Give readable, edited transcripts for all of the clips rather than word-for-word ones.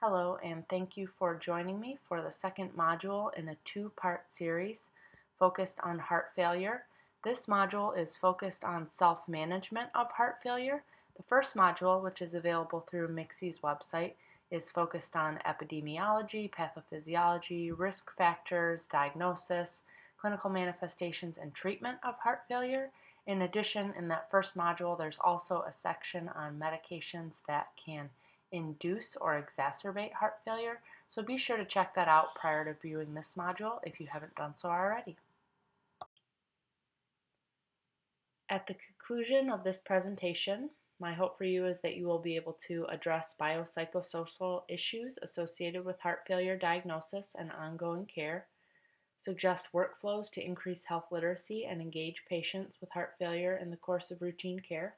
Hello, and thank you for joining me for the second module in a two-part series focused on heart failure. This module is focused on self-management of heart failure. The first module, which is available through Mi-CCSI's website, is focused on epidemiology, pathophysiology, risk factors, diagnosis, clinical manifestations, and treatment of heart failure. In addition, in that first module, there's also a section on medications that can induce or exacerbate heart failure, so be sure to check that out prior to viewing this module if you haven't done so already. At the conclusion of this presentation, my hope for you is that you will be able to address biopsychosocial issues associated with heart failure diagnosis and ongoing care, suggest workflows to increase health literacy and engage patients with heart failure in the course of routine care,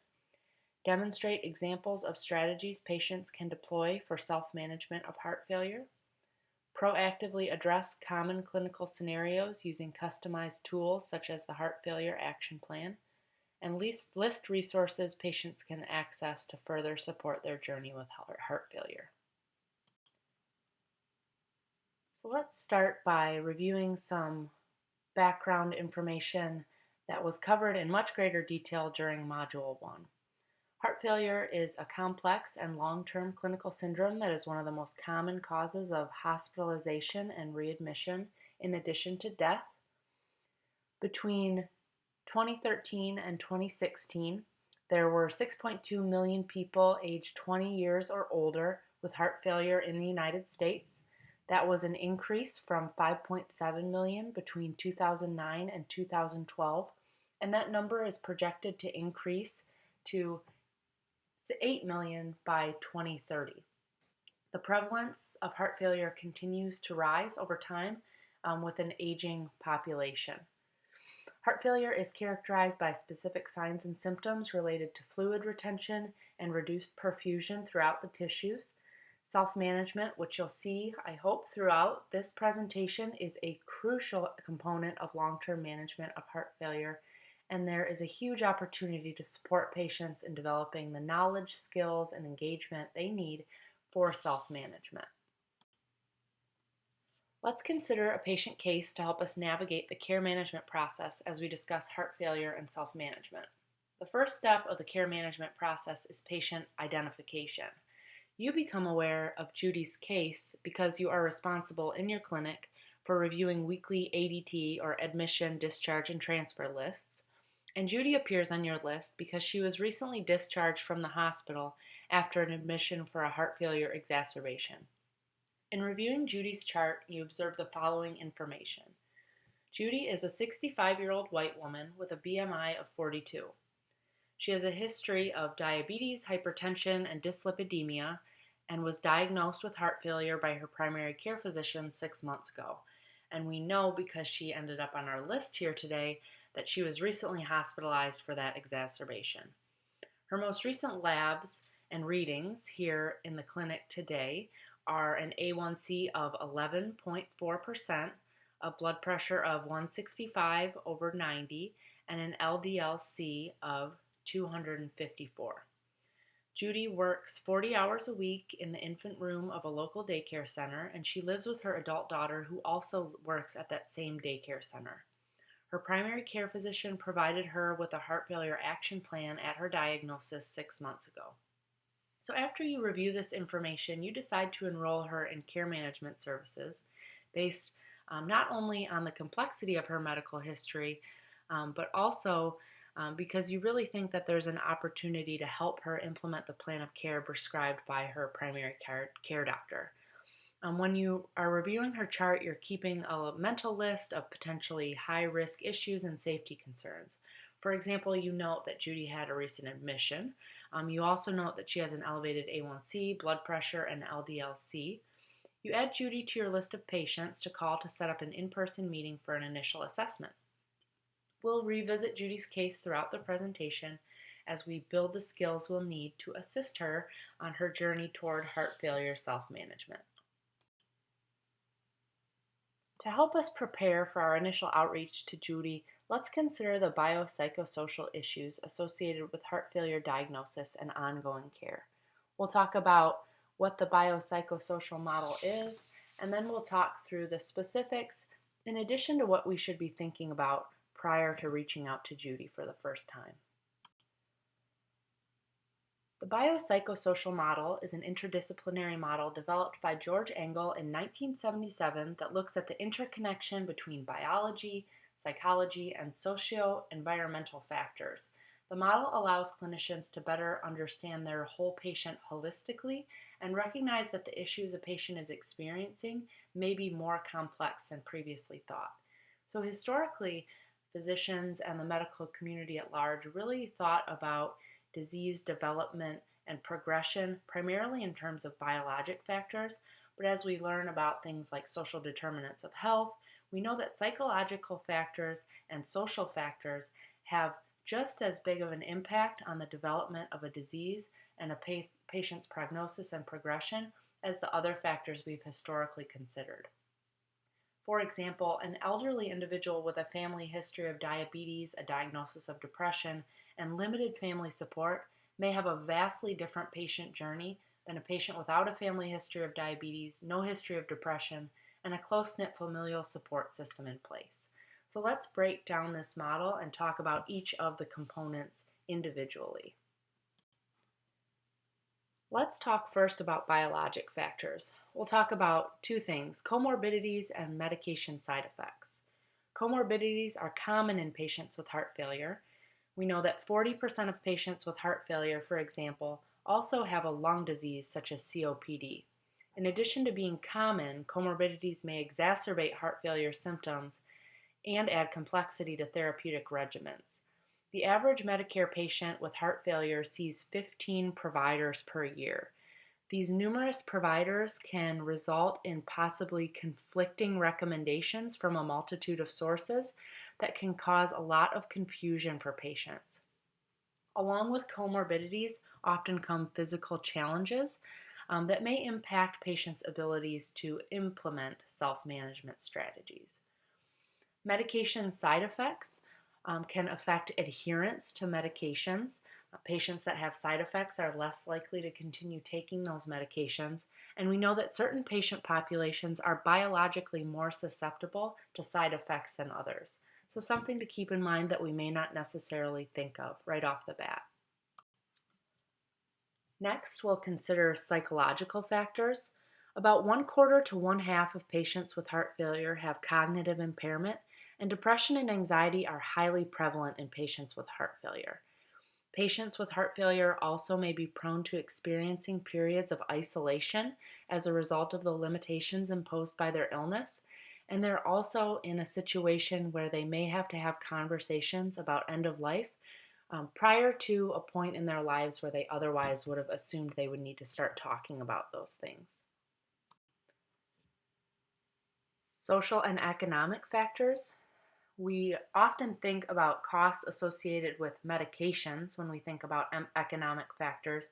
demonstrate examples of strategies patients can deploy for self-management of heart failure, proactively address common clinical scenarios using customized tools such as the Heart Failure Action Plan, and list resources patients can access to further support their journey with heart failure. So let's start by reviewing some background information that was covered in much greater detail during Module 1. Heart failure is a complex and long-term clinical syndrome that is one of the most common causes of hospitalization and readmission in addition to death. Between 2013 and 2016, there were 6.2 million people aged 20 years or older with heart failure in the United States. That was an increase from 5.7 million between 2009 and 2012, and that number is projected to increase to 8 million by 2030. The prevalence of heart failure continues to rise over time with an aging population. Heart failure is characterized by specific signs and symptoms related to fluid retention and reduced perfusion throughout the tissues. Self-management, which you'll see, I hope, throughout this presentation, is a crucial component of long-term management of heart failure, and there is a huge opportunity to support patients in developing the knowledge, skills, and engagement they need for self-management. Let's consider a patient case to help us navigate the care management process as we discuss heart failure and self-management. The first step of the care management process is patient identification. You become aware of Judy's case because you are responsible in your clinic for reviewing weekly ADT or admission, discharge, and transfer lists. And Judy appears on your list because she was recently discharged from the hospital after an admission for a heart failure exacerbation. In reviewing Judy's chart, you observe the following information. Judy is a 65-year-old white woman with a BMI of 42. She has a history of diabetes, hypertension, and dyslipidemia, and was diagnosed with heart failure by her primary care physician 6 months ago. And we know, because she ended up on our list here today, that she was recently hospitalized for that exacerbation. Her most recent labs and readings here in the clinic today are an A1C of 11.4%, a blood pressure of 165/90, and an LDL-C of 254. Judy works 40 hours a week in the infant room of a local daycare center, and she lives with her adult daughter who also works at that same daycare center. Her primary care physician provided her with a heart failure action plan at her diagnosis 6 months ago. So after you review this information, you decide to enroll her in care management services based not only on the complexity of her medical history, but also because you really think that there's an opportunity to help her implement the plan of care prescribed by her primary care doctor. When you are reviewing her chart, you're keeping a mental list of potentially high-risk issues and safety concerns. For example, you note that Judy had a recent admission. You also note that she has an elevated A1C, blood pressure, and LDL-C. You add Judy to your list of patients to call to set up an in-person meeting for an initial assessment. We'll revisit Judy's case throughout the presentation as we build the skills we'll need to assist her on her journey toward heart failure self-management. To help us prepare for our initial outreach to Judy, let's consider the biopsychosocial issues associated with heart failure diagnosis and ongoing care. We'll talk about what the biopsychosocial model is, and then we'll talk through the specifics in addition to what we should be thinking about prior to reaching out to Judy for the first time. The biopsychosocial model is an interdisciplinary model developed by George Engel in 1977 that looks at the interconnection between biology, psychology, and socio-environmental factors. The model allows clinicians to better understand their whole patient holistically and recognize that the issues a patient is experiencing may be more complex than previously thought. So historically, physicians and the medical community at large really thought about disease development and progression primarily in terms of biologic factors, but as we learn about things like social determinants of health, we know that psychological factors and social factors have just as big of an impact on the development of a disease and a patient's prognosis and progression as the other factors we've historically considered. For example, an elderly individual with a family history of diabetes, a diagnosis of depression, and limited family support may have a vastly different patient journey than a patient without a family history of diabetes, no history of depression, and a close-knit familial support system in place. So let's break down this model and talk about each of the components individually. Let's talk first about biologic factors. We'll talk about two things, comorbidities and medication side effects. Comorbidities are common in patients with heart failure. We know that 40% of patients with heart failure, for example, also have a lung disease such as COPD. In addition to being common, comorbidities may exacerbate heart failure symptoms and add complexity to therapeutic regimens. The average Medicare patient with heart failure sees 15 providers per year. These numerous providers can result in possibly conflicting recommendations from a multitude of sources that can cause a lot of confusion for patients. Along with comorbidities often come physical challenges that may impact patients' abilities to implement self-management strategies. Medication side effects can affect adherence to medications. Patients that have side effects are less likely to continue taking those medications, and we know that certain patient populations are biologically more susceptible to side effects than others. So something to keep in mind that we may not necessarily think of right off the bat. Next, we'll consider psychological factors. About 1/4 to 1/2 of patients with heart failure have cognitive impairment, and depression and anxiety are highly prevalent in patients with heart failure. Patients with heart failure also may be prone to experiencing periods of isolation as a result of the limitations imposed by their illness, and they're also in a situation where they may have to have conversations about end of life prior to a point in their lives where they otherwise would have assumed they would need to start talking about those things. Social and economic factors. We often think about costs associated with medications when we think about economic factors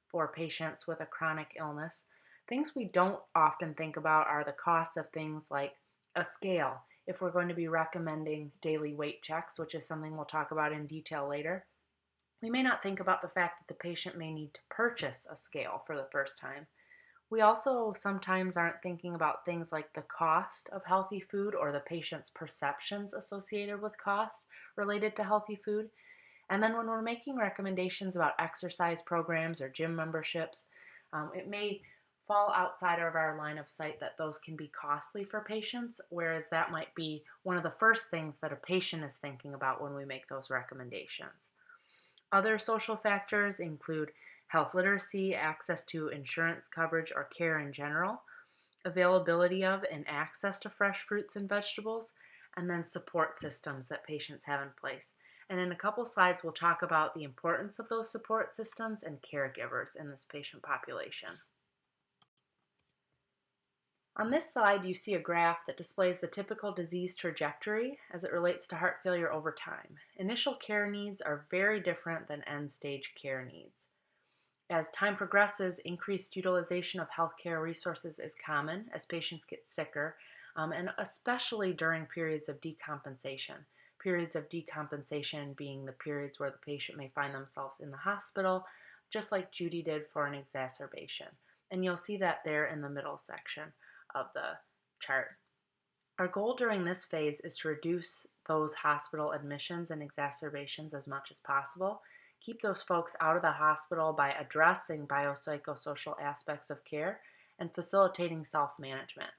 for patients with a chronic illness. Things we don't often think about are the costs of things like a scale, if we're going to be recommending daily weight checks, which is something we'll talk about in detail later. We may not think about the fact that the patient may need to purchase a scale for the first time. We also sometimes aren't thinking about things like the cost of healthy food or the patient's perceptions associated with cost related to healthy food. And then when we're making recommendations about exercise programs or gym memberships, it may fall outside of our line of sight that those can be costly for patients, whereas that might be one of the first things that a patient is thinking about when we make those recommendations. Other social factors include health literacy, access to insurance coverage or care in general, availability of and access to fresh fruits and vegetables, and then support systems that patients have in place. And in a couple slides, we'll talk about the importance of those support systems and caregivers in this patient population. On this slide, you see a graph that displays the typical disease trajectory as it relates to heart failure over time. Initial care needs are very different than end-stage care needs. As time progresses, increased utilization of healthcare resources is common as patients get sicker, and especially during periods of decompensation. Periods of decompensation being the periods where the patient may find themselves in the hospital, just like Judy did for an exacerbation. And you'll see that there in the middle section of the chart. Our goal during this phase is to reduce those hospital admissions and exacerbations as much as possible, keep those folks out of the hospital by addressing biopsychosocial aspects of care, and facilitating self-management.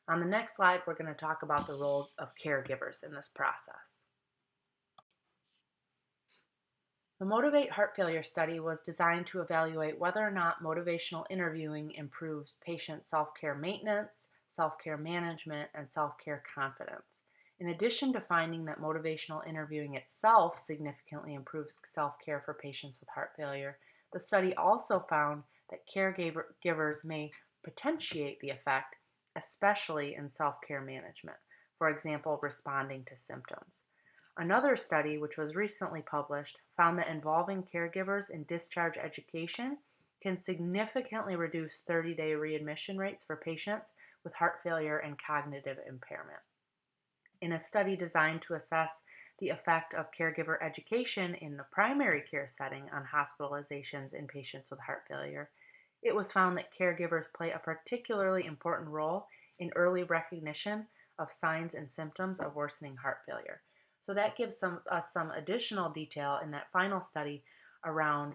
On the next slide, we're going to talk about the role of caregivers in this process. The Motivate Heart Failure study was designed to evaluate whether or not motivational interviewing improves patient self-care maintenance, self-care management, and self-care confidence. In addition to finding that motivational interviewing itself significantly improves self-care for patients with heart failure, the study also found that caregivers may potentiate the effect, especially in self-care management, for example, responding to symptoms. Another study, which was recently published, found that involving caregivers in discharge education can significantly reduce 30-day readmission rates for patients with heart failure and cognitive impairment. In a study designed to assess the effect of caregiver education in the primary care setting on hospitalizations in patients with heart failure, it was found that caregivers play a particularly important role in early recognition of signs and symptoms of worsening heart failure. So that gives us some additional detail in that final study around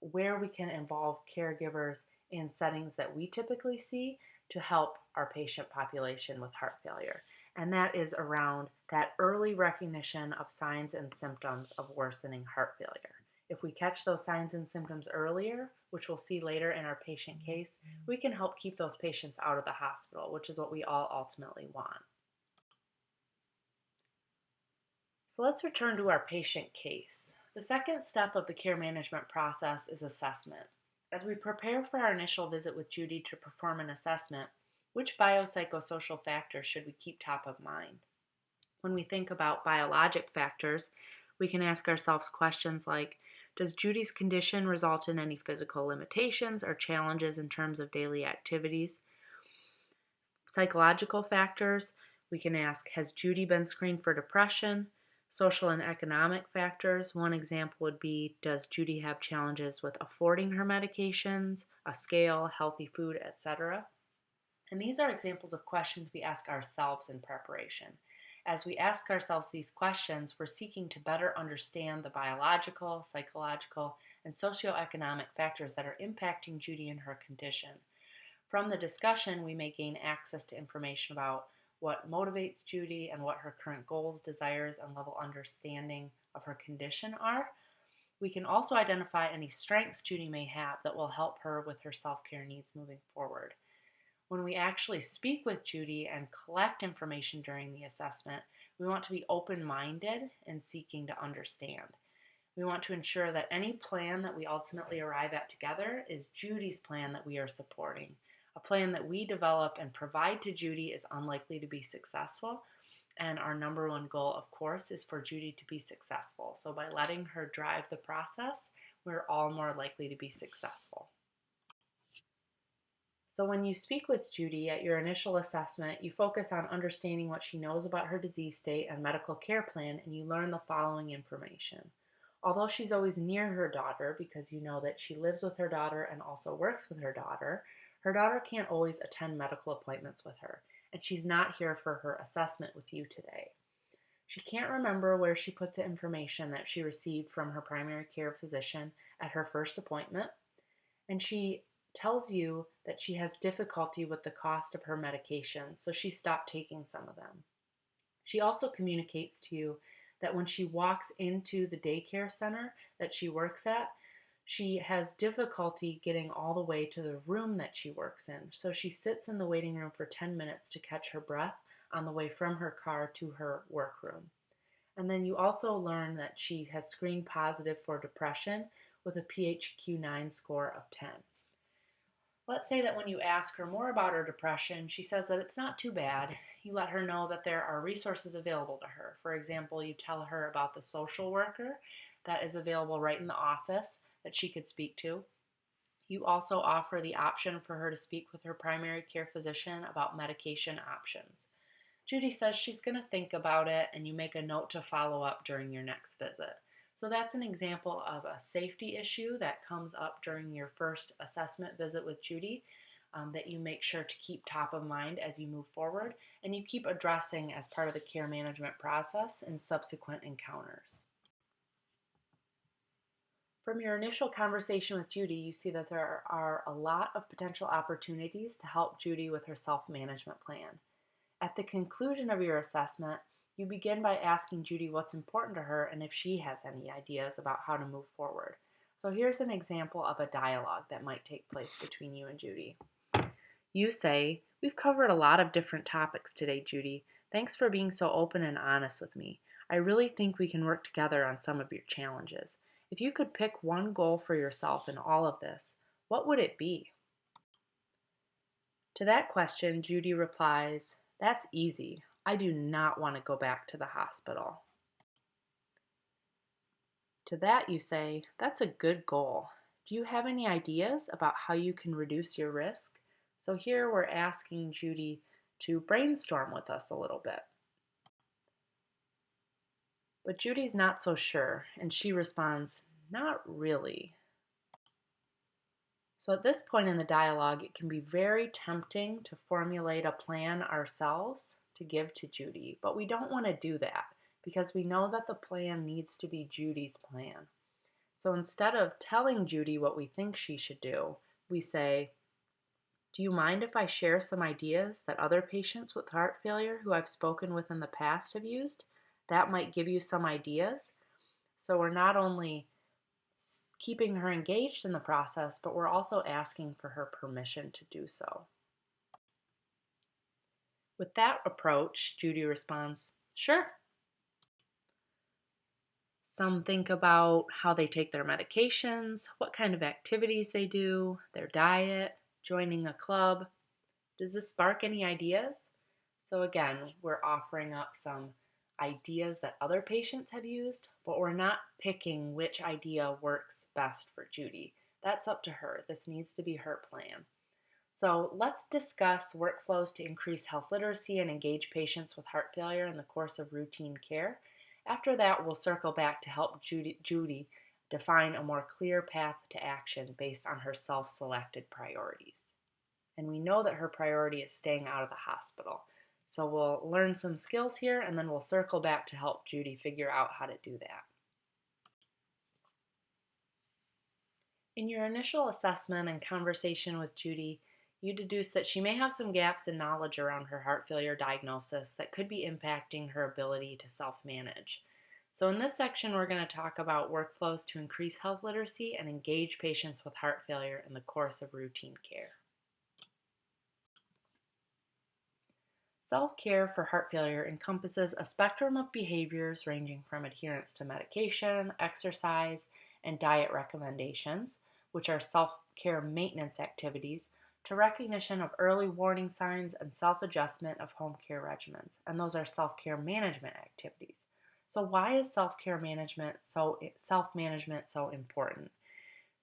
where we can involve caregivers in settings that we typically see to help our patient population with heart failure. And that is around that early recognition of signs and symptoms of worsening heart failure. If we catch those signs and symptoms earlier, which we'll see later in our patient case, we can help keep those patients out of the hospital, which is what we all ultimately want. So let's return to our patient case. The second step of the care management process is assessment. As we prepare for our initial visit with Judy to perform an assessment, which biopsychosocial factors should we keep top of mind? When we think about biologic factors, we can ask ourselves questions like, does Judy's condition result in any physical limitations or challenges in terms of daily activities? Psychological factors, we can ask, has Judy been screened for depression? Social and economic factors, one example would be, does Judy have challenges with affording her medications, a scale, healthy food, etc.? And these are examples of questions we ask ourselves in preparation. As we ask ourselves these questions, we're seeking to better understand the biological, psychological, and socioeconomic factors that are impacting Judy and her condition. From the discussion, we may gain access to information about what motivates Judy and what her current goals, desires, and level understanding of her condition are. We can also identify any strengths Judy may have that will help her with her self-care needs moving forward. When we actually speak with Judy and collect information during the assessment, we want to be open-minded and seeking to understand. We want to ensure that any plan that we ultimately arrive at together is Judy's plan that we are supporting. A plan that we develop and provide to Judy is unlikely to be successful, and our number one goal, of course, is for Judy to be successful. So by letting her drive the process, we're all more likely to be successful. So when you speak with Judy at your initial assessment, you focus on understanding what she knows about her disease state and medical care plan, and you learn the following information. Although she's always near her daughter, because you know that she lives with her daughter and also works with her daughter can't always attend medical appointments with her, and she's not here for her assessment with you today. She can't remember where she put the information that she received from her primary care physician at her first appointment, and she tells you that she has difficulty with the cost of her medication, so she stopped taking some of them. She also communicates to you that when she walks into the daycare center that she works at, she has difficulty getting all the way to the room that she works in. So she sits in the waiting room for 10 minutes to catch her breath on the way from her car to her workroom. And then you also learn that she has screened positive for depression with a PHQ-9 score of 10. Let's say that when you ask her more about her depression, she says that it's not too bad. You let her know that there are resources available to her. For example, you tell her about the social worker that is available right in the office that she could speak to. You also offer the option for her to speak with her primary care physician about medication options. Judy says she's going to think about it, and you make a note to follow up during your next visit. So that's an example of a safety issue that comes up during your first assessment visit with Judy, that you make sure to keep top of mind as you move forward and you keep addressing as part of the care management process in subsequent encounters. From your initial conversation with Judy, you see that there are a lot of potential opportunities to help Judy with her self-management plan. At the conclusion of your assessment, you begin by asking Judy what's important to her and if she has any ideas about how to move forward. So here's an example of a dialogue that might take place between you and Judy. You say, "We've covered a lot of different topics today, Judy. Thanks for being so open and honest with me. I really think we can work together on some of your challenges. If you could pick one goal for yourself in all of this, what would it be?" To that question, Judy replies, "That's easy. I do not want to go back to the hospital." To that you say, "That's a good goal. Do you have any ideas about how you can reduce your risk?" So here we're asking Judy to brainstorm with us a little bit. But Judy's not so sure, and she responds, "Not really." So at this point in the dialogue, it can be very tempting to formulate a plan ourselves to give to Judy, but we don't want to do that because we know that the plan needs to be Judy's plan. So instead of telling Judy what we think she should do, we say, "Do you mind if I share some ideas that other patients with heart failure who I've spoken with in the past have used? That might give you some ideas." So we're not only keeping her engaged in the process, but we're also asking for her permission to do so. With that approach, Judy responds, "Sure." Some think about how they take their medications, what kind of activities they do, their diet, joining a club. Does this spark any ideas? So again, we're offering up some ideas that other patients have used, but we're not picking which idea works best for Judy. That's up to her. This needs to be her plan. So let's discuss workflows to increase health literacy and engage patients with heart failure in the course of routine care. After that, we'll circle back to help Judy define a more clear path to action based on her self-selected priorities. And we know that her priority is staying out of the hospital. So we'll learn some skills here and then we'll circle back to help Judy figure out how to do that. In your initial assessment and conversation with Judy, you deduce that she may have some gaps in knowledge around her heart failure diagnosis that could be impacting her ability to self-manage. So in this section, we're going to talk about workflows to increase health literacy and engage patients with heart failure in the course of routine care. Self-care for heart failure encompasses a spectrum of behaviors ranging from adherence to medication, exercise, and diet recommendations, which are self-care maintenance activities, to recognition of early warning signs and self-adjustment of home care regimens, and those are self-care management activities. So why is self-management so important?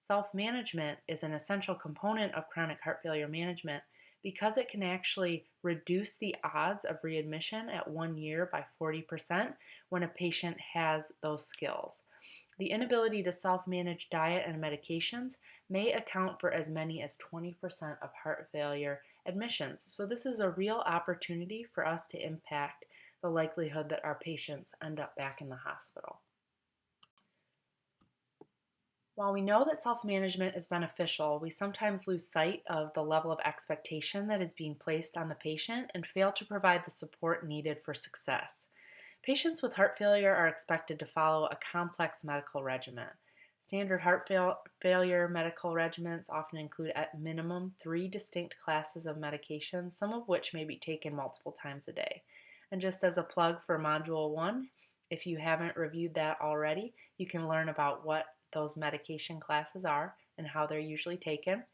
Self-management is an essential component of chronic heart failure management because it can actually reduce the odds of readmission at 1 year by 40% when a patient has those skills. The inability to self-manage diet and medications may account for as many as 20% of heart failure admissions. So this is a real opportunity for us to impact the likelihood that our patients end up back in the hospital. While we know that self-management is beneficial, we sometimes lose sight of the level of expectation that is being placed on the patient and fail to provide the support needed for success. Patients with heart failure are expected to follow a complex medical regimen. Standard heart failure medical regimens often include at minimum 3 distinct classes of medication, some of which may be taken multiple times a day. And just as a plug for Module 1, if you haven't reviewed that already, you can learn about what those medication classes are and how they're usually taken.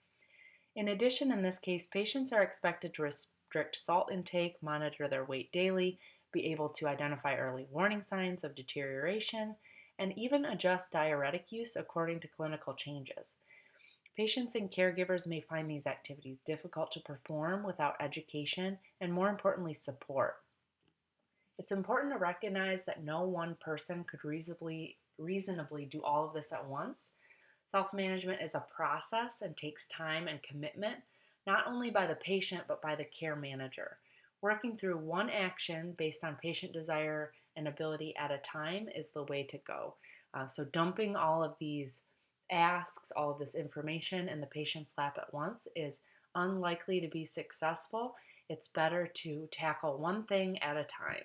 In addition, in this case, patients are expected to restrict salt intake, monitor their weight daily, be able to identify early warning signs of deterioration, and even adjust diuretic use according to clinical changes. Patients and caregivers may find these activities difficult to perform without education and, more importantly, support. It's important to recognize that no one person could reasonably do all of this at once. Self-management is a process and takes time and commitment, not only by the patient but by the care manager. Working through one action based on patient desire and ability at a time is the way to go. So dumping all of these asks, all of this information in the patient's lap at once is unlikely to be successful. It's better to tackle one thing at a time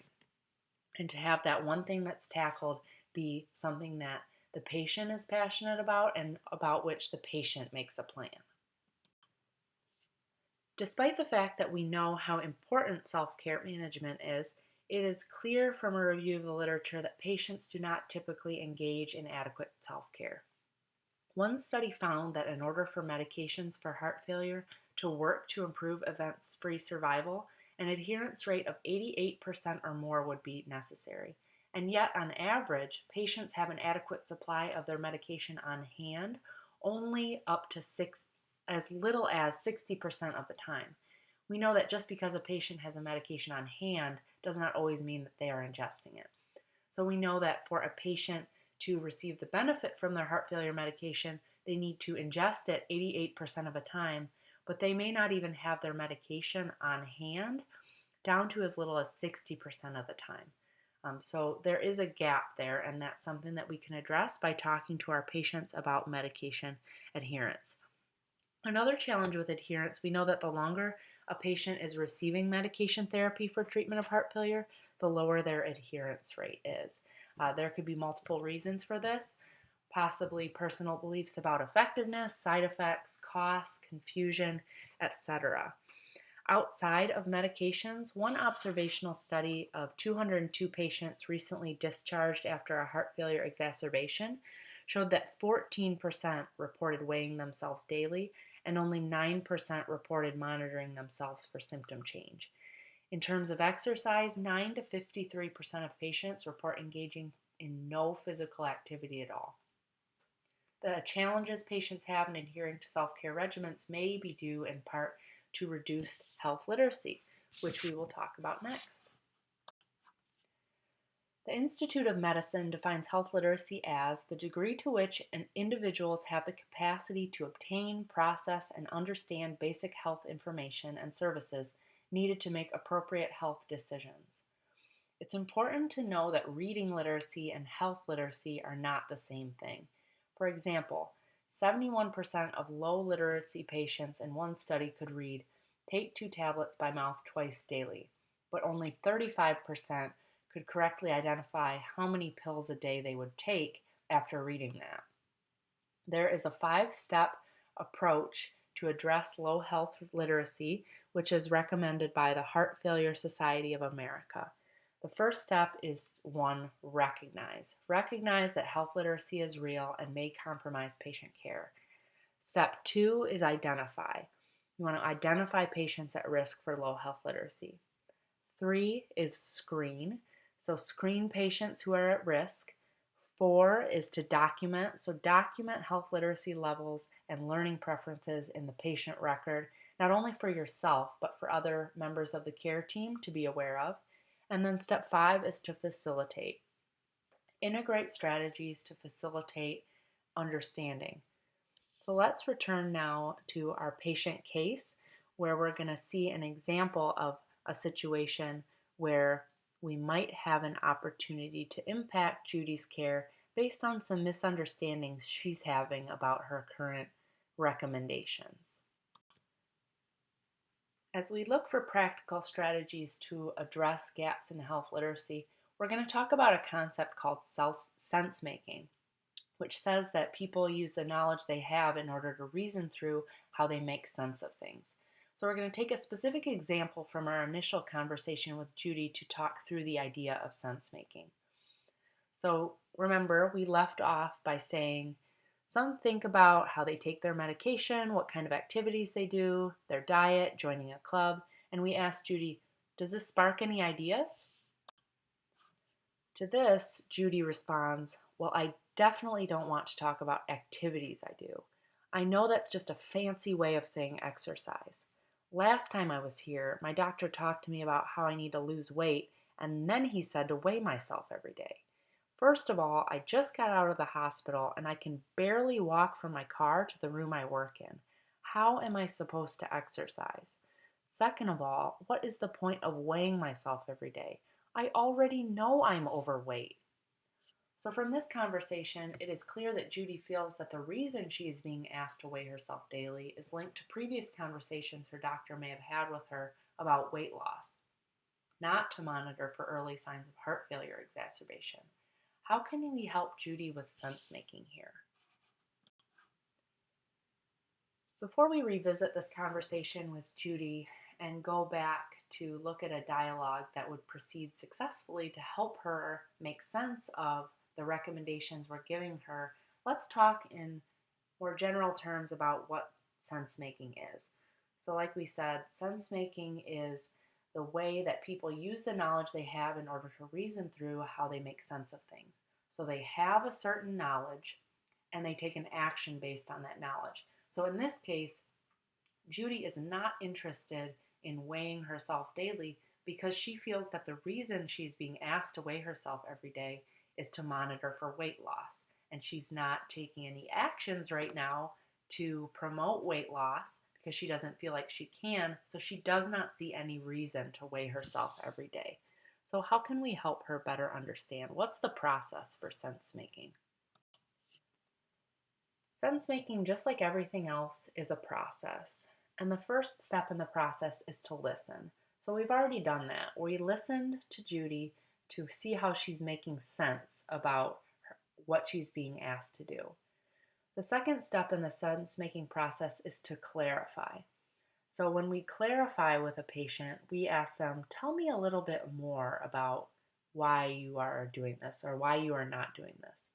and to have that one thing that's tackled be something that the patient is passionate about and about which the patient makes a plan. Despite the fact that we know how important self-care management is, it is clear from a review of the literature that patients do not typically engage in adequate self-care. One study found that in order for medications for heart failure to work to improve event-free survival, an adherence rate of 88% or more would be necessary. And yet, on average, patients have an adequate supply of their medication on hand only up to as little as 60% of the time. We know that just because a patient has a medication on hand does not always mean that they are ingesting it. So we know that for a patient to receive the benefit from their heart failure medication, they need to ingest it 88% of the time, but they may not even have their medication on hand down to as little as 60% of the time. So there is a gap there, and that's something that we can address by talking to our patients about medication adherence. Another challenge with adherence, we know that the longer a patient is receiving medication therapy for treatment of heart failure, the lower their adherence rate is. There could be multiple reasons for this, possibly personal beliefs about effectiveness, side effects, costs, confusion, etc. Outside of medications, one observational study of 202 patients recently discharged after a heart failure exacerbation showed that 14% reported weighing themselves daily and only 9% reported monitoring themselves for symptom change. In terms of exercise, 9 to 53% of patients report engaging in no physical activity at all. The challenges patients have in adhering to self-care regimens may be due in part to reduced health literacy, which we will talk about next. The Institute of Medicine defines health literacy as the degree to which individuals have the capacity to obtain, process, and understand basic health information and services needed to make appropriate health decisions. It's important to know that reading literacy and health literacy are not the same thing. For example, 71% of low literacy patients in one study could read, "Take 2 tablets by mouth twice daily," but only 35% could correctly identify how many pills a day they would take after reading that. There is a 5-step approach to address low health literacy, which is recommended by the Heart Failure Society of America. The first step is 1, recognize. Recognize that health literacy is real and may compromise patient care. Step 2 is identify. You want to identify patients at risk for low health literacy. 3 is screen. So screen patients who are at risk. 4 is to document. So document health literacy levels and learning preferences in the patient record, not only for yourself, but for other members of the care team to be aware of. And then step 5 is to facilitate. Integrate strategies to facilitate understanding. So let's return now to our patient case where we're going to see an example of a situation where we might have an opportunity to impact Judy's care based on some misunderstandings she's having about her current recommendations. As we look for practical strategies to address gaps in health literacy, we're going to talk about a concept called sense making, which says that people use the knowledge they have in order to reason through how they make sense of things. So we're going to take a specific example from our initial conversation with Judy to talk through the idea of sense making. So remember, we left off by saying some think about how they take their medication, what kind of activities they do, their diet, joining a club, and we asked Judy, does this spark any ideas? To this, Judy responds, well, I definitely don't want to talk about activities I do. I know that's just a fancy way of saying exercise. Last time I was here, my doctor talked to me about how I need to lose weight, and then he said to weigh myself every day. First of all, I just got out of the hospital and I can barely walk from my car to the room I work in. How am I supposed to exercise? Second of all, what is the point of weighing myself every day? I already know I'm overweight. So, from this conversation, it is clear that Judy feels that the reason she is being asked to weigh herself daily is linked to previous conversations her doctor may have had with her about weight loss, not to monitor for early signs of heart failure exacerbation. How can we help Judy with sense making here? Before we revisit this conversation with Judy and go back to look at a dialogue that would proceed successfully to help her make sense of the recommendations we're giving her, let's talk in more general terms about what sense making is. So, like we said, sense making is the way that people use the knowledge they have in order to reason through how they make sense of things. So, they have a certain knowledge and they take an action based on that knowledge. So, in this case, Judy is not interested in weighing herself daily because she feels that the reason she's being asked to weigh herself every day is to monitor for weight loss. And she's not taking any actions right now to promote weight loss because she doesn't feel like she can. So she does not see any reason to weigh herself every day. So, how can we help her better understand what's the process for sense making? Sense making, just like everything else, is a process. And the first step in the process is to listen. So we've already done that. We listened to Judy to see how she's making sense about what she's being asked to do. The second step in the sense making process is to clarify. So when we clarify with a patient, we ask them, tell me a little bit more about why you are doing this or why you are not doing this.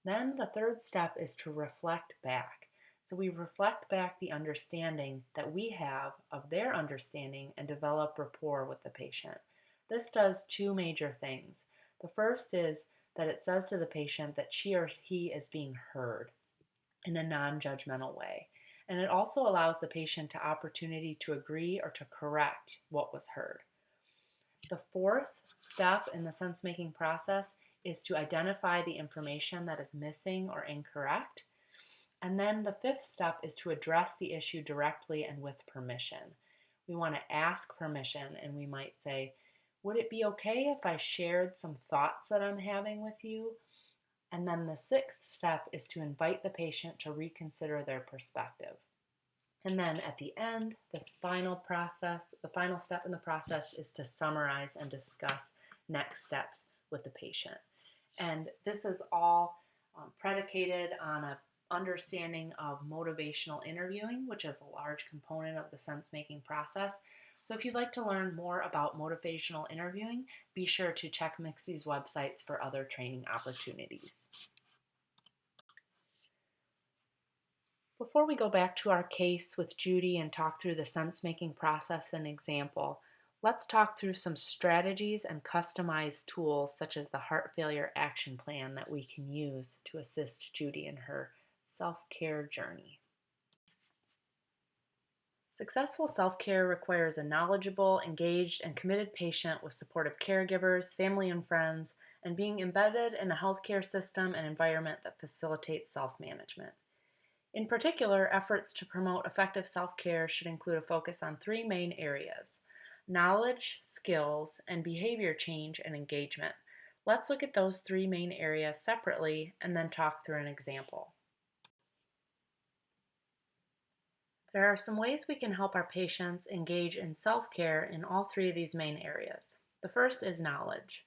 Then the third step is to reflect back. So we reflect back the understanding that we have of their understanding and develop rapport with the patient. This does two major things. The first is that it says to the patient that she or he is being heard in a non-judgmental way. And it also allows the patient the opportunity to agree or to correct what was heard. The fourth step in the sense making process is to identify the information that is missing or incorrect. And then the fifth step is to address the issue directly and with permission. We want to ask permission and we might say, would it be okay if I shared some thoughts that I'm having with you? And then the sixth step is to invite the patient to reconsider their perspective. And then at the end, the final step in the process is to summarize and discuss next steps with the patient. And this is all predicated on an understanding of motivational interviewing, which is a large component of the sense-making process. So if you'd like to learn more about motivational interviewing, be sure to check Mi-CCSI's websites for other training opportunities. Before we go back to our case with Judy and talk through the sense-making process and example, let's talk through some strategies and customized tools such as the heart failure action plan that we can use to assist Judy in her self-care journey. Successful self-care requires a knowledgeable, engaged, and committed patient with supportive caregivers, family and friends, and being embedded in a healthcare system and environment that facilitates self-management. In particular, efforts to promote effective self-care should include a focus on three main areas: knowledge, skills, and behavior change and engagement. Let's look at those three main areas separately and then talk through an example. There are some ways we can help our patients engage in self-care in all three of these main areas. The first is knowledge.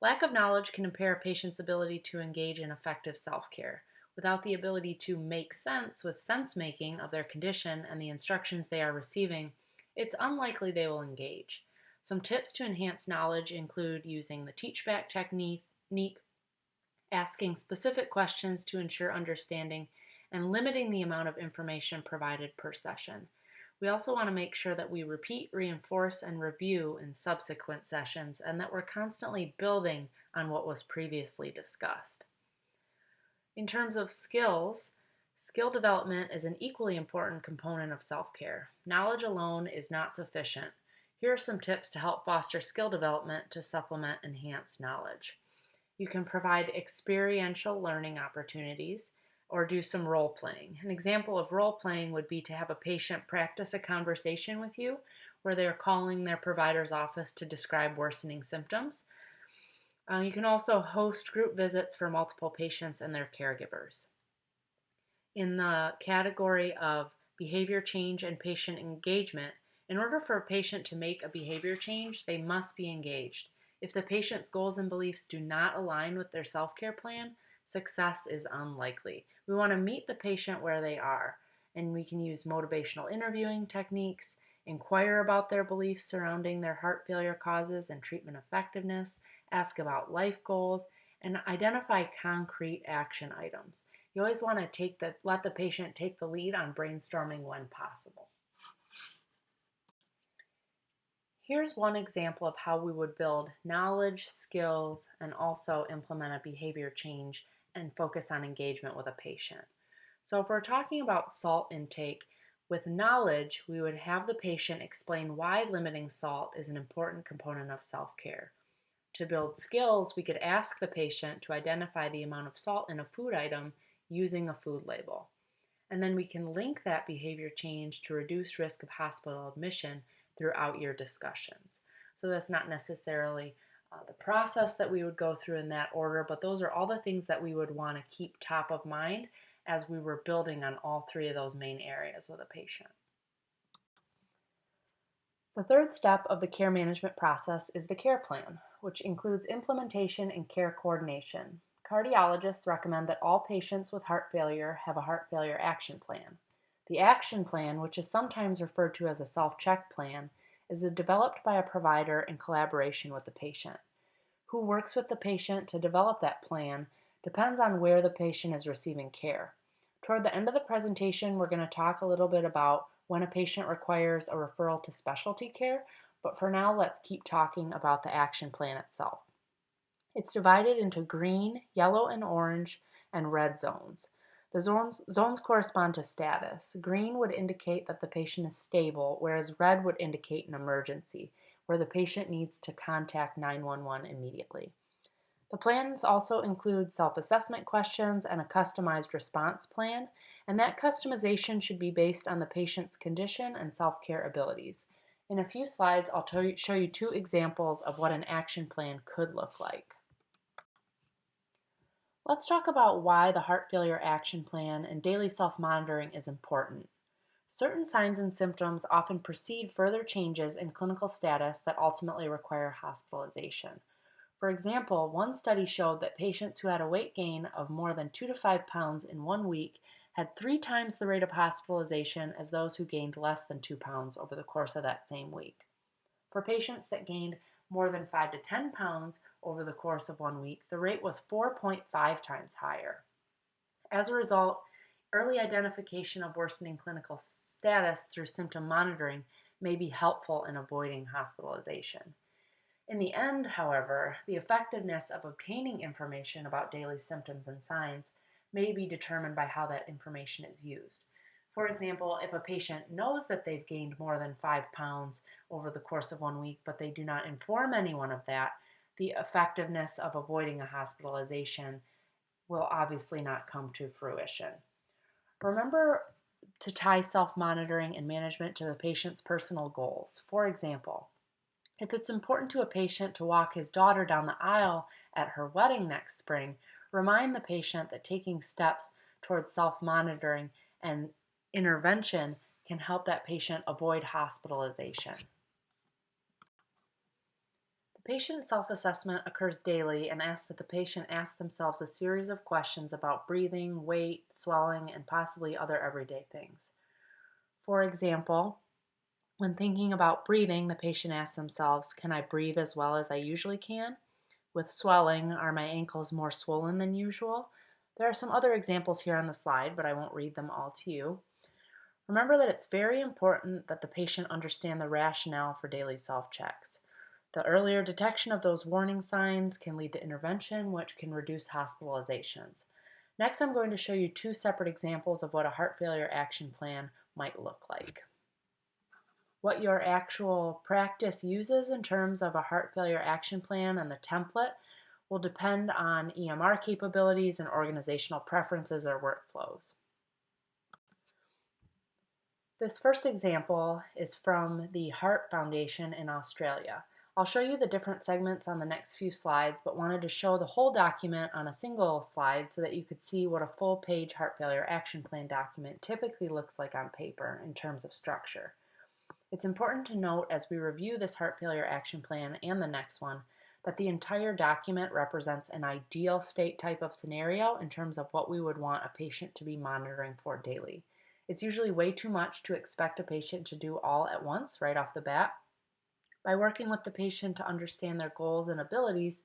Lack of knowledge can impair a patient's ability to engage in effective self-care. Without the ability to make sense with sense-making of their condition and the instructions they are receiving, it's unlikely they will engage. Some tips to enhance knowledge include using the teach-back technique, asking specific questions to ensure understanding, and limiting the amount of information provided per session. We also want to make sure that we repeat, reinforce, and review in subsequent sessions, and that we're constantly building on what was previously discussed. In terms of skills, skill development is an equally important component of self-care. Knowledge alone is not sufficient. Here are some tips to help foster skill development to supplement enhanced knowledge. You can provide experiential learning opportunities or do some role playing. An example of role playing would be to have a patient practice a conversation with you where they're calling their provider's office to describe worsening symptoms. You can also host group visits for multiple patients and their caregivers. In the category of behavior change and patient engagement, in order for a patient to make a behavior change, they must be engaged. If the patient's goals and beliefs do not align with their self-care plan, success is unlikely. We want to meet the patient where they are, and we can use motivational interviewing techniques, inquire about their beliefs surrounding their heart failure causes and treatment effectiveness, ask about life goals, and identify concrete action items. You always want to let the patient take the lead on brainstorming when possible. Here's one example of how we would build knowledge, skills, and also implement a behavior change and focus on engagement with a patient. So if we're talking about salt intake, with knowledge, we would have the patient explain why limiting salt is an important component of self-care. To build skills, we could ask the patient to identify the amount of salt in a food item using a food label. And then we can link that behavior change to reduce risk of hospital admission throughout your discussions. So that's not necessarily the process that we would go through in that order, but those are all the things that we would want to keep top of mind as we were building on all three of those main areas with a patient. The third step of the care management process is the care plan, which includes implementation and care coordination. Cardiologists recommend that all patients with heart failure have a heart failure action plan. The action plan, which is sometimes referred to as a self-check plan, is developed by a provider in collaboration with the patient. Who works with the patient to develop that plan depends on where the patient is receiving care. Toward the end of the presentation, we're going to talk a little bit about when a patient requires a referral to specialty care, but for now, let's keep talking about the action plan itself. It's divided into green, yellow and orange, and red zones. The zones correspond to status. Green would indicate that the patient is stable, whereas red would indicate an emergency, where the patient needs to contact 911 immediately. The plans also include self-assessment questions and a customized response plan, and that customization should be based on the patient's condition and self-care abilities. In a few slides, I'll show you two examples of what an action plan could look like. Let's talk about why the heart failure action plan and daily self-monitoring is important. Certain signs and symptoms often precede further changes in clinical status that ultimately require hospitalization. For example, one study showed that patients who had a weight gain of more than 2 to 5 pounds in 1 week had 3 times the rate of hospitalization as those who gained less than 2 pounds over the course of that same week. For patients that gained more than 5 to 10 pounds over the course of 1 week, the rate was 4.5 times higher. As a result, early identification of worsening clinical status through symptom monitoring may be helpful in avoiding hospitalization. In the end, however, the effectiveness of obtaining information about daily symptoms and signs may be determined by how that information is used. For example, if a patient knows that they've gained more than 5 pounds over the course of 1 week, but they do not inform anyone of that, the effectiveness of avoiding a hospitalization will obviously not come to fruition. Remember to tie self-monitoring and management to the patient's personal goals. For example, if it's important to a patient to walk his daughter down the aisle at her wedding next spring, remind the patient that taking steps towards self-monitoring and intervention can help that patient avoid hospitalization. The patient self-assessment occurs daily and asks that the patient ask themselves a series of questions about breathing, weight, swelling, and possibly other everyday things. For example, when thinking about breathing, the patient asks themselves, can I breathe as well as I usually can? With swelling, are my ankles more swollen than usual? There are some other examples here on the slide, but I won't read them all to you. Remember that it's very important that the patient understand the rationale for daily self-checks. The earlier detection of those warning signs can lead to intervention, which can reduce hospitalizations. Next, I'm going to show you two separate examples of what a heart failure action plan might look like. What your actual practice uses in terms of a heart failure action plan and the template will depend on EMR capabilities and organizational preferences or workflows. This first example is from the Heart Foundation in Australia. I'll show you the different segments on the next few slides, but wanted to show the whole document on a single slide so that you could see what a full-page heart failure action plan document typically looks like on paper in terms of structure. It's important to note as we review this heart failure action plan and the next one that the entire document represents an ideal state type of scenario in terms of what we would want a patient to be monitoring for daily. It's usually way too much to expect a patient to do all at once right off the bat. By working with the patient to understand their goals and abilities,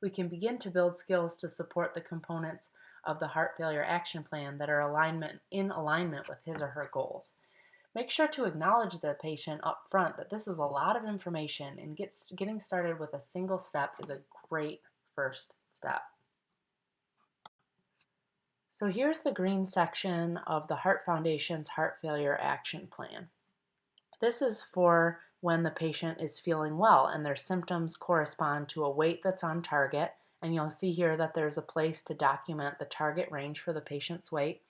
we can begin to build skills to support the components of the heart failure action plan that are in alignment with his or her goals. Make sure to acknowledge the patient up front that this is a lot of information, and getting started with a single step is a great first step. So here's the green section of the Heart Foundation's Heart Failure Action Plan. This is for when the patient is feeling well and their symptoms correspond to a weight that's on target, and you'll see here that there's a place to document the target range for the patient's weight.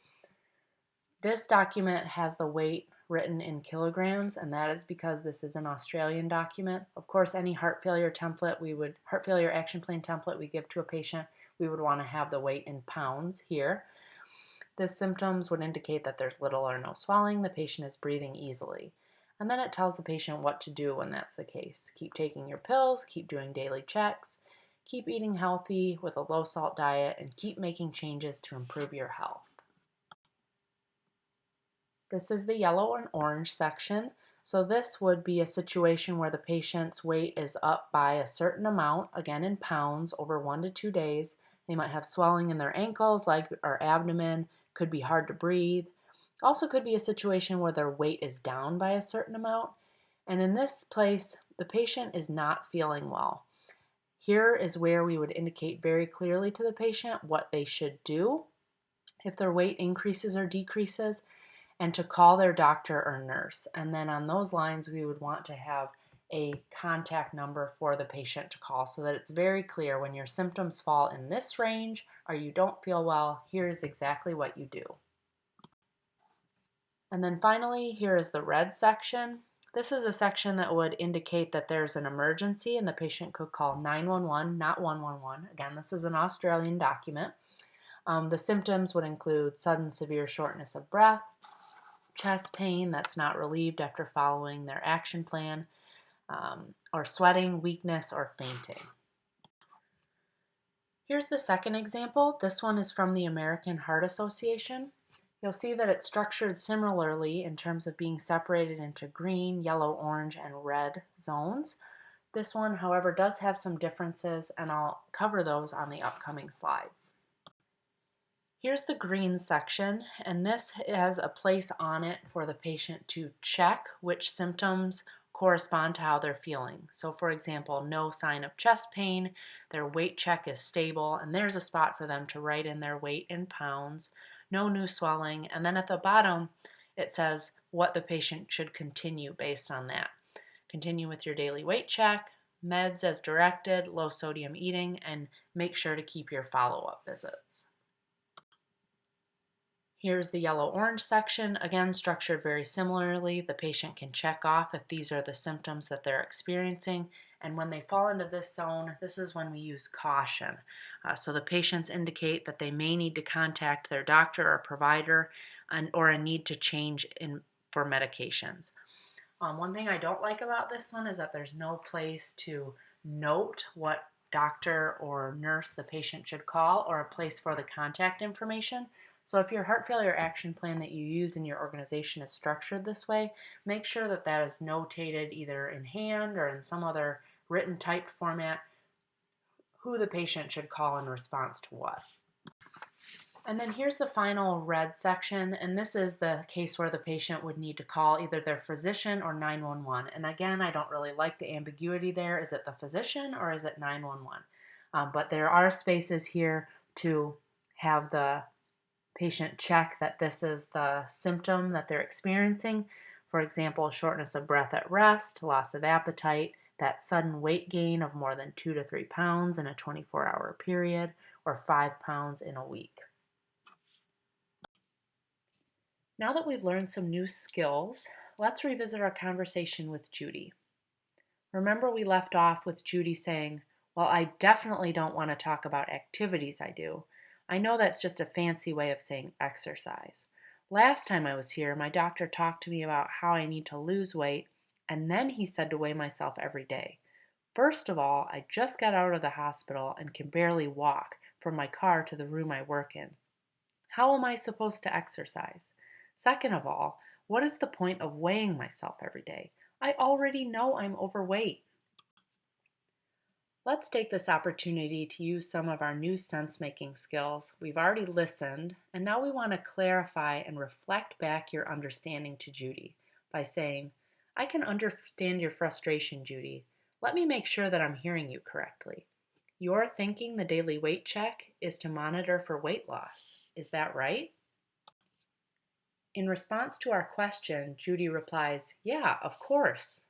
This document has the weight written in kilograms, and that is because this is an Australian document. Of course, any heart failure action plan template we give to a patient, we would want to have the weight in pounds here. The symptoms would indicate that there's little or no swelling, the patient is breathing easily. And then it tells the patient what to do when that's the case. Keep taking your pills, keep doing daily checks, keep eating healthy with a low salt diet, and keep making changes to improve your health. This is the yellow and orange section. So this would be a situation where the patient's weight is up by a certain amount, again in pounds, over 1 to 2 days. They might have swelling in their ankles, leg, or abdomen, could be hard to breathe. Also could be a situation where their weight is down by a certain amount. And in this place, the patient is not feeling well. Here is where we would indicate very clearly to the patient what they should do if their weight increases or decreases, and to call their doctor or nurse. And then on those lines, we would want to have a contact number for the patient to call so that it's very clear when your symptoms fall in this range or you don't feel well, here's exactly what you do. And then finally, here is the red section. This is a section that would indicate that there's an emergency and the patient could call 911, not 111. Again, this is an Australian document. The symptoms would include sudden severe shortness of breath, chest pain that's not relieved after following their action plan, or sweating, weakness, or fainting. Here's the second example. This one is from the American Heart Association. You'll see that it's structured similarly in terms of being separated into green, yellow, orange, and red zones. This one, however, does have some differences, and I'll cover those on the upcoming slides. Here's the green section, and this has a place on it for the patient to check which symptoms correspond to how they're feeling. So for example, no sign of chest pain, their weight check is stable, and there's a spot for them to write in their weight in pounds, no new swelling, and then at the bottom it says what the patient should continue based on that. Continue with your daily weight check, meds as directed, low sodium eating, and make sure to keep your follow-up visits. Here's the yellow-orange section, again structured very similarly. The patient can check off if these are the symptoms that they're experiencing, and when they fall into this zone, this is when we use caution. So the patients indicate that they may need to contact their doctor or provider or a need to change for medications. One thing I don't like about this one is that there's no place to note what doctor or nurse the patient should call or a place for the contact information. So if your heart failure action plan that you use in your organization is structured this way, make sure that that is notated either in hand or in some other written typed format, who the patient should call in response to what. And then here's the final red section, and this is the case where the patient would need to call either their physician or 911. And again, I don't really like the ambiguity there. Is it the physician or is it 911? But there are spaces here to have the patient check that this is the symptom that they're experiencing. For example, shortness of breath at rest, loss of appetite. that sudden weight gain of more than 2 to 3 pounds in a 24-hour period, or 5 pounds in a week. Now that we've learned some new skills, let's revisit our conversation with Judy. Remember, we left off with Judy saying, "Well, I definitely don't want to talk about activities I do. I know that's just a fancy way of saying exercise. Last time I was here, my doctor talked to me about how I need to lose weight, and then he said to weigh myself every day. First of all, I just got out of the hospital and can barely walk from my car to the room I work in. How am I supposed to exercise? Second of all, what is the point of weighing myself every day? I already know I'm overweight." Let's take this opportunity to use some of our new sense-making skills. We've already listened, and now we want to clarify and reflect back your understanding to Judy by saying, "I can understand your frustration, Judy. Let me make sure that I'm hearing you correctly. You're thinking the daily weight check is to monitor for weight loss. Is that right?" In response to our question, Judy replies, "Yeah, of course."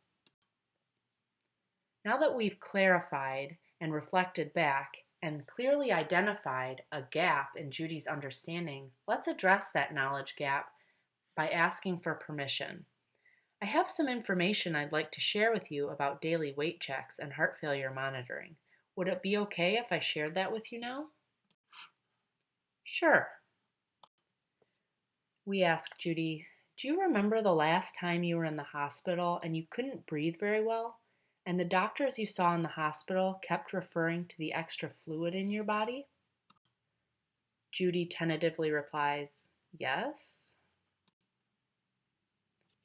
Now that we've clarified and reflected back and clearly identified a gap in Judy's understanding, let's address that knowledge gap by asking for permission. I have some information I'd like to share with you about daily weight checks and heart failure monitoring. Would it be okay if I shared that with you now? Sure. We asked Judy, "Do you remember the last time you were in the hospital and you couldn't breathe very well? And the doctors you saw in the hospital kept referring to the extra fluid in your body?" Judy tentatively replies, "Yes."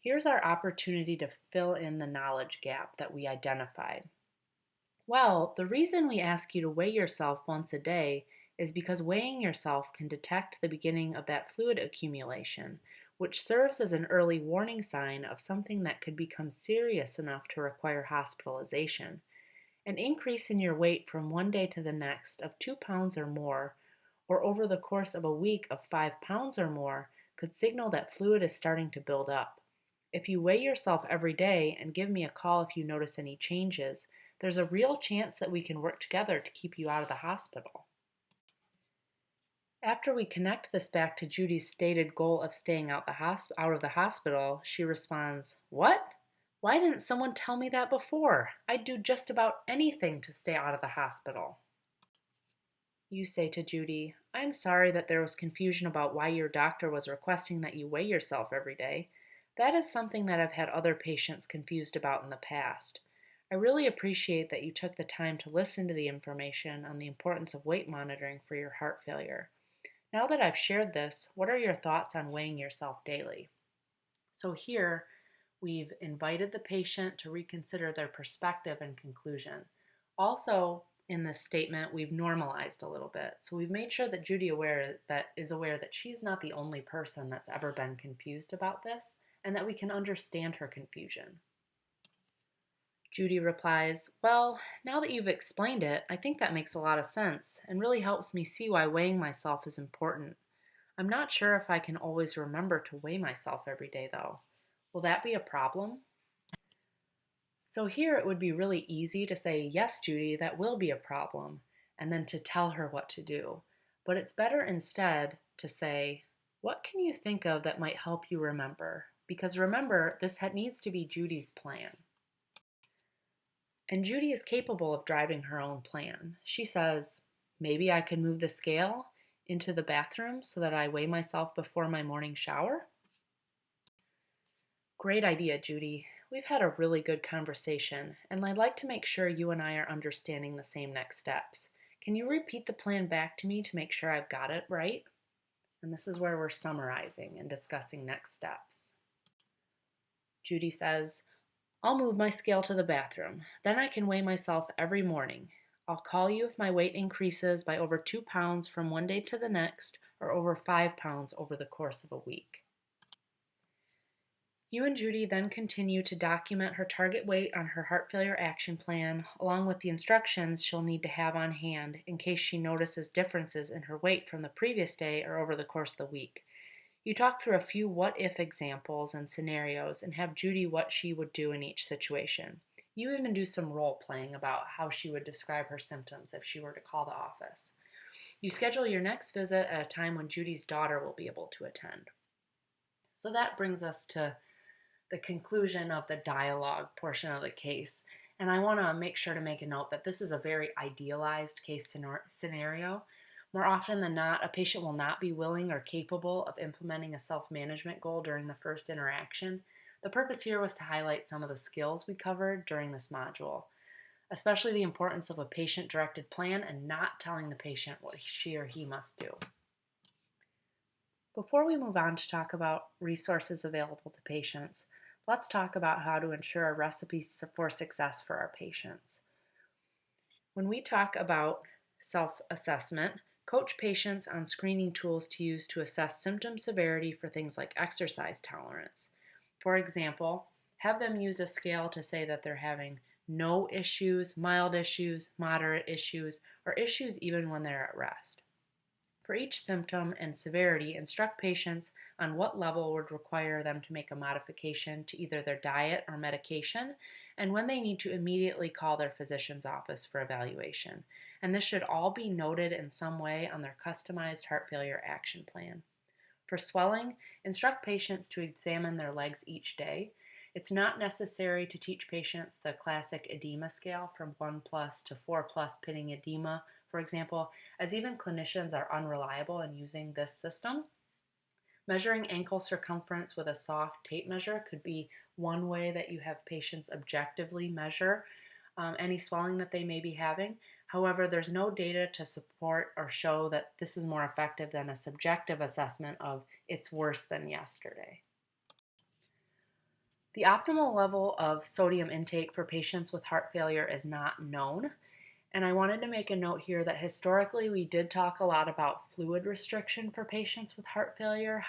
Here's our opportunity to fill in the knowledge gap that we identified. Well, the reason we ask you to weigh yourself once a day is because weighing yourself can detect the beginning of that fluid accumulation, which serves as an early warning sign of something that could become serious enough to require hospitalization. An increase in your weight from one day to the next of 2 pounds or more, or over the course of a week of 5 pounds or more, could signal that fluid is starting to build up. If you weigh yourself every day and give me a call if you notice any changes, there's a real chance that we can work together to keep you out of the hospital. After we connect this back to Judy's stated goal of staying out of the hospital, she responds, "What? Why didn't someone tell me that before? I'd do just about anything to stay out of the hospital." You say to Judy, "I'm sorry that there was confusion about why your doctor was requesting that you weigh yourself every day. That is something that I've had other patients confused about in the past. I really appreciate that you took the time to listen to the information on the importance of weight monitoring for your heart failure. Now that I've shared this, what are your thoughts on weighing yourself daily?" So here, we've invited the patient to reconsider their perspective and conclusion. Also, in this statement, we've normalized a little bit. So we've made sure that Judy is aware that she's not the only person that's ever been confused about this, and that we can understand her confusion. Judy replies, "Well, now that you've explained it, I think that makes a lot of sense and really helps me see why weighing myself is important. I'm not sure if I can always remember to weigh myself every day, though. Will that be a problem?" So here it would be really easy to say, "Yes, Judy, that will be a problem," and then to tell her what to do. But it's better instead to say, "What can you think of that might help you remember?" Because remember, this needs to be Judy's plan. And Judy is capable of driving her own plan. She says, "Maybe I could move the scale into the bathroom so that I weigh myself before my morning shower." Great idea, Judy. We've had a really good conversation, and I'd like to make sure you and I are understanding the same next steps. Can you repeat the plan back to me to make sure I've got it right? And this is where we're summarizing and discussing next steps. Judy says, "I'll move my scale to the bathroom. Then I can weigh myself every morning. I'll call you if my weight increases by over 2 pounds from one day to the next, or over 5 pounds over the course of a week." You and Judy then continue to document her target weight on her heart failure action plan, along with the instructions she'll need to have on hand in case she notices differences in her weight from the previous day or over the course of the week. You talk through a few what-if examples and scenarios and have Judy what she would do in each situation. You even do some role playing about how she would describe her symptoms if she were to call the office. You schedule your next visit at a time when Judy's daughter will be able to attend. So that brings us to the conclusion of the dialogue portion of the case. And I want to make sure to make a note that this is a very idealized case scenario. More often than not, a patient will not be willing or capable of implementing a self-management goal during the first interaction. The purpose here was to highlight some of the skills we covered during this module, especially the importance of a patient-directed plan and not telling the patient what she or he must do. Before we move on to talk about resources available to patients, let's talk about how to ensure a recipe for success for our patients. When we talk about self-assessment, coach patients on screening tools to use to assess symptom severity for things like exercise tolerance. For example, have them use a scale to say that they're having no issues, mild issues, moderate issues, or issues even when they're at rest. For each symptom and severity, instruct patients on what level would require them to make a modification to either their diet or medication, and when they need to immediately call their physician's office for evaluation. And this should all be noted in some way on their customized heart failure action plan. For swelling, instruct patients to examine their legs each day. It's not necessary to teach patients the classic edema scale from 1+ to 4+ pitting edema, for example, as even clinicians are unreliable in using this system. Measuring ankle circumference with a soft tape measure could be one way that you have patients objectively measure any swelling that they may be having. However, there's no data to support or show that this is more effective than a subjective assessment of it's worse than yesterday. The optimal level of sodium intake for patients with heart failure is not known. And I wanted to make a note here that historically we did talk a lot about fluid restriction for patients with heart failure.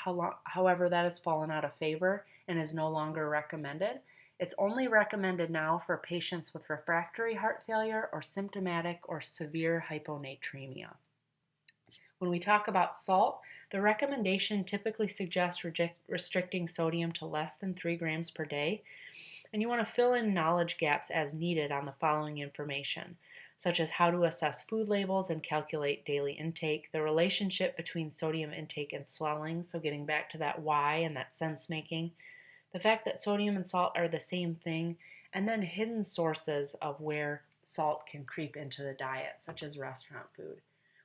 However, that has fallen out of favor and is no longer recommended. It's only recommended now for patients with refractory heart failure or symptomatic or severe hyponatremia. When we talk about salt, the recommendation typically suggests restricting sodium to less than 3 grams per day, and you want to fill in knowledge gaps as needed on the following information, such as how to assess food labels and calculate daily intake, the relationship between sodium intake and swelling, so getting back to that why and that sense making, the fact that sodium and salt are the same thing, and then hidden sources of where salt can creep into the diet, such as restaurant food.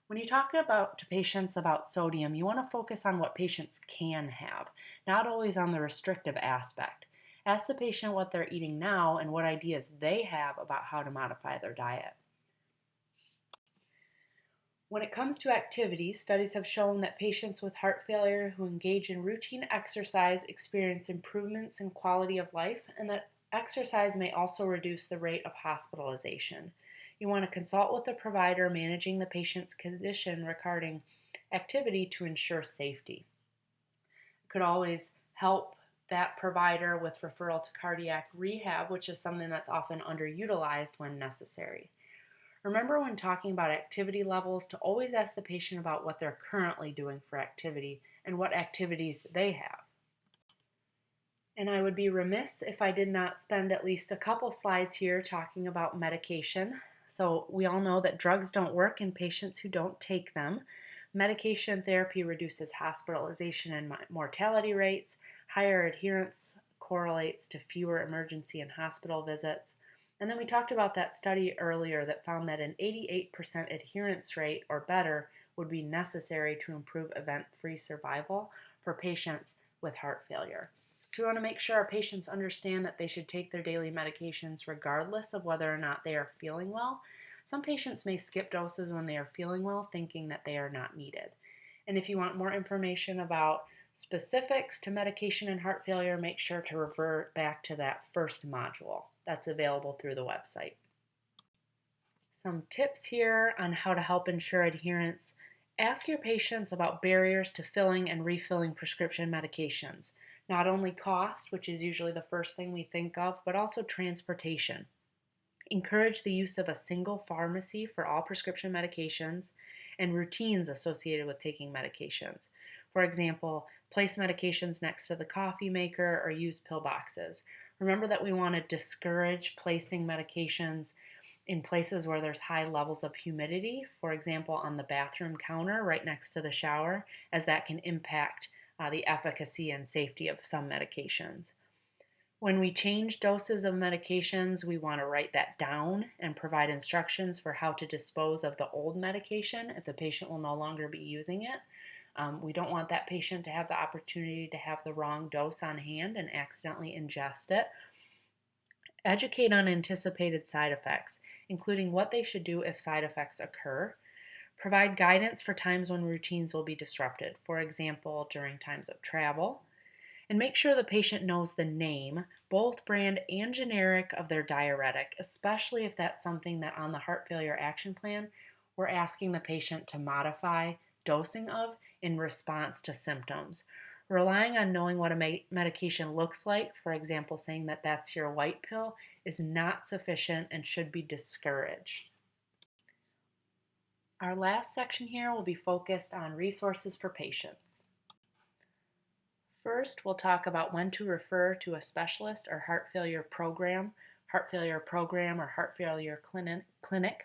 When you talk to patients about sodium, you want to focus on what patients can have, not always on the restrictive aspect. Ask the patient what they're eating now and what ideas they have about how to modify their diet. When it comes to activity, studies have shown that patients with heart failure who engage in routine exercise experience improvements in quality of life, and that exercise may also reduce the rate of hospitalization. You want to consult with the provider managing the patient's condition regarding activity to ensure safety. It could always help that provider with referral to cardiac rehab, which is something that's often underutilized when necessary. Remember when talking about activity levels to always ask the patient about what they're currently doing for activity and what activities they have. And I would be remiss if I did not spend at least a couple slides here talking about medication. So we all know that drugs don't work in patients who don't take them. Medication therapy reduces hospitalization and mortality rates. Higher adherence correlates to fewer emergency and hospital visits. And then we talked about that study earlier that found that an 88% adherence rate or better would be necessary to improve event-free survival for patients with heart failure. So we want to make sure our patients understand that they should take their daily medications regardless of whether or not they are feeling well. Some patients may skip doses when they are feeling well, thinking that they are not needed. And if you want more information about specifics to medication and heart failure, make sure to revert back to that first module that's available through the website. Some tips here on how to help ensure adherence. Ask your patients about barriers to filling and refilling prescription medications. Not only cost, which is usually the first thing we think of, but also transportation. Encourage the use of a single pharmacy for all prescription medications and routines associated with taking medications. For example, place medications next to the coffee maker or use pill boxes. Remember that we want to discourage placing medications in places where there's high levels of humidity, for example, on the bathroom counter right next to the shower, as that can impact the efficacy and safety of some medications. When we change doses of medications, we want to write that down and provide instructions for how to dispose of the old medication if the patient will no longer be using it. We don't want that patient to have the opportunity to have the wrong dose on hand and accidentally ingest it. Educate on anticipated side effects, including what they should do if side effects occur. Provide guidance for times when routines will be disrupted, for example, during times of travel. And make sure the patient knows the name, both brand and generic, of their diuretic, especially if that's something that on the heart failure action plan we're asking the patient to modify dosing of in response to symptoms. Relying on knowing what a medication looks like, for example, saying that that's your white pill, is not sufficient and should be discouraged. Our last section here will be focused on resources for patients. First, we'll talk about when to refer to a specialist or heart failure program or heart failure clinic.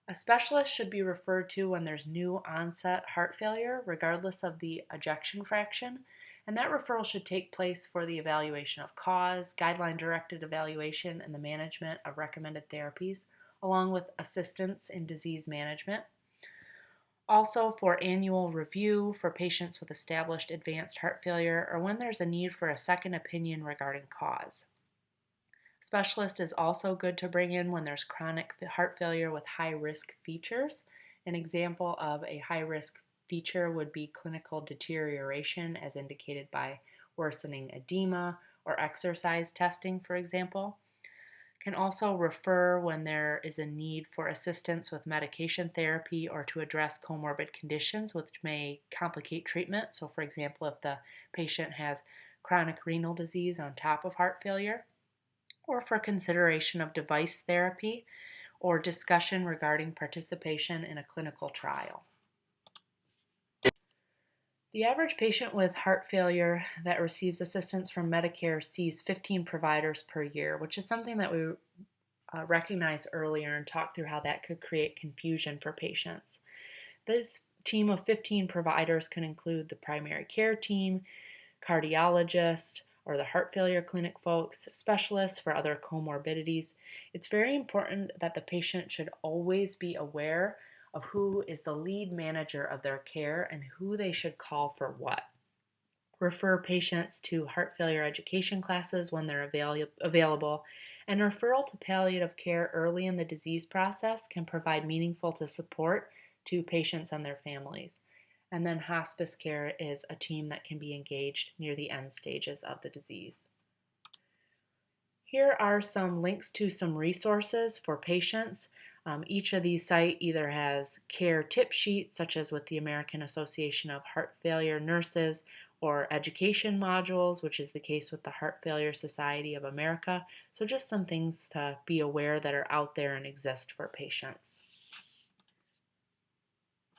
A specialist should be referred to when there's new onset heart failure, regardless of the ejection fraction, and that referral should take place for the evaluation of cause, guideline-directed evaluation, and the management of recommended therapies, along with assistance in disease management. Also for annual review for patients with established advanced heart failure or when there's a need for a second opinion regarding cause. Specialist is also good to bring in when there's chronic heart failure with high-risk features. An example of a high-risk feature would be clinical deterioration as indicated by worsening edema or exercise testing, for example. Can also refer when there is a need for assistance with medication therapy or to address comorbid conditions which may complicate treatment. So for example, if the patient has chronic renal disease on top of heart failure, or for consideration of device therapy or discussion regarding participation in a clinical trial. The average patient with heart failure that receives assistance from Medicare sees 15 providers per year, which is something that we recognized earlier and talked through how that could create confusion for patients. This team of 15 providers can include the primary care team, cardiologist, or the heart failure clinic folks, specialists for other comorbidities. It's very important that the patient should always be aware of who is the lead manager of their care and who they should call for what. Refer patients to heart failure education classes when they're available, and referral to palliative care early in the disease process can provide meaningful support to patients and their families. And then hospice care is a team that can be engaged near the end stages of the disease. Here are some links to some resources for patients. Each of these sites either has care tip sheets, such as with the American Association of Heart Failure Nurses, or education modules, which is the case with the Heart Failure Society of America. So just some things to be aware that are out there and exist for patients.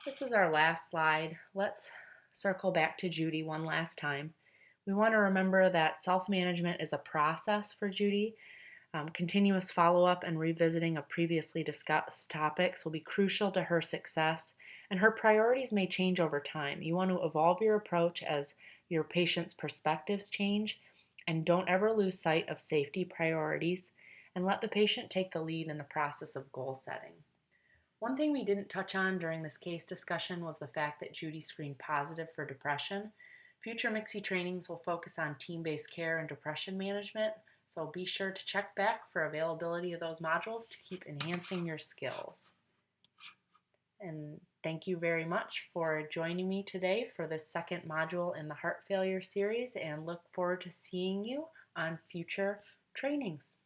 This is our last slide. Let's circle back to Judy one last time. We want to remember that self-management is a process for Judy. Continuous follow-up and revisiting of previously discussed topics will be crucial to her success, and her priorities may change over time. You want to evolve your approach as your patient's perspectives change, and don't ever lose sight of safety priorities, and let the patient take the lead in the process of goal setting. One thing we didn't touch on during this case discussion was the fact that Judy screened positive for depression. Future Mi-CCSI trainings will focus on team-based care and depression management, so be sure to check back for availability of those modules to keep enhancing your skills. And thank you very much for joining me today for this second module in the heart failure series, and look forward to seeing you on future trainings.